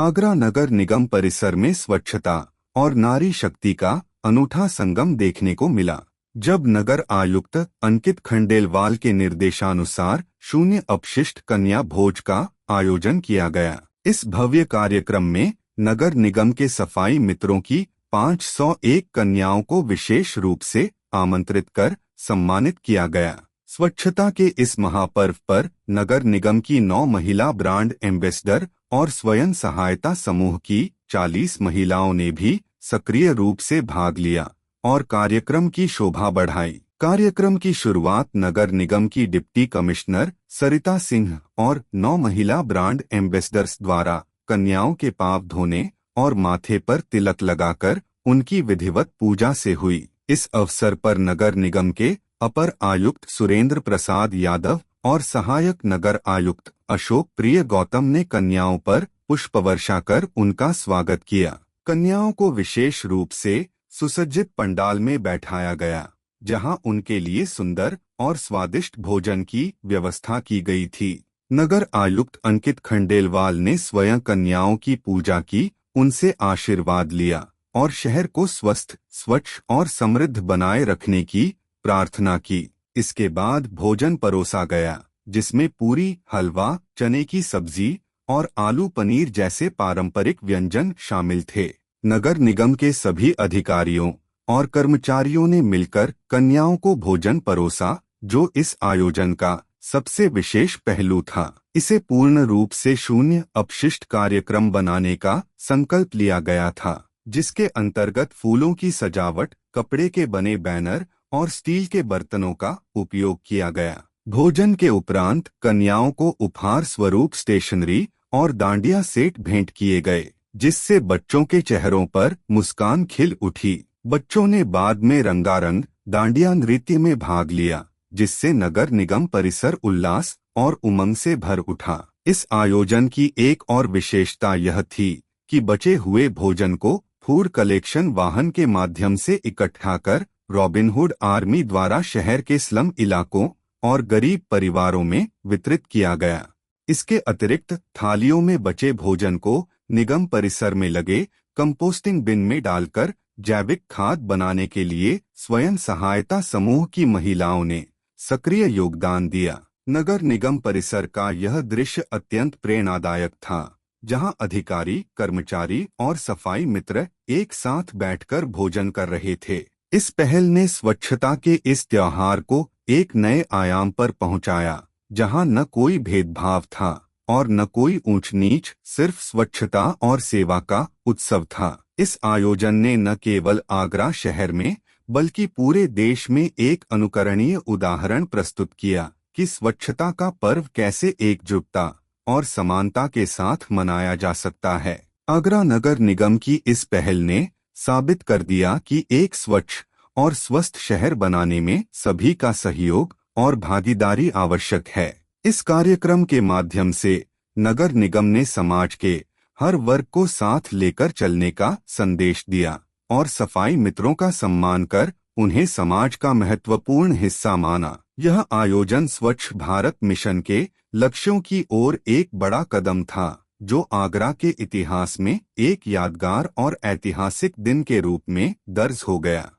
आगरा नगर निगम परिसर में स्वच्छता और नारी शक्ति का अनूठा संगम देखने को मिला, जब नगर आयुक्त अंकित खंडेलवाल के निर्देशानुसार शून्य अपशिष्ट कन्या भोज का आयोजन किया गया। इस भव्य कार्यक्रम में नगर निगम के सफाई मित्रों की 501 कन्याओं को विशेष रूप से आमंत्रित कर सम्मानित किया गया। स्वच्छता के इस महापर्व पर नगर निगम की 9 महिला ब्रांड एम्बेसडर और स्वयं सहायता समूह की 40 महिलाओं ने भी सक्रिय रूप से भाग लिया और कार्यक्रम की शोभा बढ़ाई। कार्यक्रम की शुरुआत नगर निगम की डिप्टी कमिश्नर सरिता सिंह और 9 महिला ब्रांड एम्बेसडर्स द्वारा कन्याओं के पांव धोने और माथे पर तिलक लगाकर उनकी विधिवत पूजा से हुई। इस अवसर पर नगर निगम के अपर आयुक्त सुरेंद्र प्रसाद यादव और सहायक नगर आयुक्त अशोक प्रिय गौतम ने कन्याओं पर पुष्पवर्षा कर उनका स्वागत किया। कन्याओं को विशेष रूप से सुसज्जित पंडाल में बैठाया गया, जहां उनके लिए सुंदर और स्वादिष्ट भोजन की व्यवस्था की गई थी। नगर आयुक्त अंकित खंडेलवाल ने स्वयं कन्याओं की पूजा की, उनसे आशीर्वाद लिया और शहर को स्वस्थ, स्वच्छ और समृद्ध बनाए रखने की प्रार्थना की। इसके बाद भोजन परोसा गया, जिसमें पूरी, हलवा, चने की सब्जी और आलू पनीर जैसे पारंपरिक व्यंजन शामिल थे। नगर निगम के सभी अधिकारियों और कर्मचारियों ने मिलकर कन्याओं को भोजन परोसा, जो इस आयोजन का सबसे विशेष पहलू था। इसे पूर्ण रूप से शून्य अपशिष्ट कार्यक्रम बनाने का संकल्प लिया गया था, जिसके अंतर्गत फूलों की सजावट, कपड़े के बने बैनर और स्टील के बर्तनों का उपयोग किया गया। भोजन के उपरांत कन्याओं को उपहार स्वरूप स्टेशनरी और डांडिया सेट भेंट किए गए, जिससे बच्चों के चेहरों पर मुस्कान खिल उठी। बच्चों ने बाद में रंगारंग डांडिया नृत्य में भाग लिया, जिससे नगर निगम परिसर उल्लास और उमंग से भर उठा। इस आयोजन की एक और विशेषता यह थी कि बचे हुए भोजन को फूड कलेक्शन वाहन के माध्यम से इकट्ठा कर रॉबिनहुड आर्मी द्वारा शहर के स्लम इलाकों और गरीब परिवारों में वितरित किया गया। इसके अतिरिक्त थालियों में बचे भोजन को निगम परिसर में लगे कंपोस्टिंग बिन में डालकर जैविक खाद बनाने के लिए स्वयं सहायता समूह की महिलाओं ने सक्रिय योगदान दिया। नगर निगम परिसर का यह दृश्य अत्यंत प्रेरणादायक था, जहां अधिकारी, कर्मचारी और सफाई मित्र एक साथ बैठकर भोजन कर रहे थे। इस पहल ने स्वच्छता के इस त्योहार को एक नए आयाम पर पहुंचाया, जहां न कोई भेदभाव था और न कोई ऊंच नीच, सिर्फ स्वच्छता और सेवा का उत्सव था। इस आयोजन ने न केवल आगरा शहर में बल्कि पूरे देश में एक अनुकरणीय उदाहरण प्रस्तुत किया कि स्वच्छता का पर्व कैसे एकजुटता और समानता के साथ मनाया जा सकता है। आगरा नगर निगम की इस पहल ने साबित कर दिया कि एक स्वच्छ और स्वस्थ शहर बनाने में सभी का सहयोग और भागीदारी आवश्यक है। इस कार्यक्रम के माध्यम से नगर निगम ने समाज के हर वर्ग को साथ लेकर चलने का संदेश दिया और सफाई मित्रों का सम्मान कर उन्हें समाज का महत्वपूर्ण हिस्सा माना। यह आयोजन स्वच्छ भारत मिशन के लक्ष्यों की ओर एक बड़ा कदम था, जो आगरा के इतिहास में एक यादगार और ऐतिहासिक दिन के रूप में दर्ज हो गया।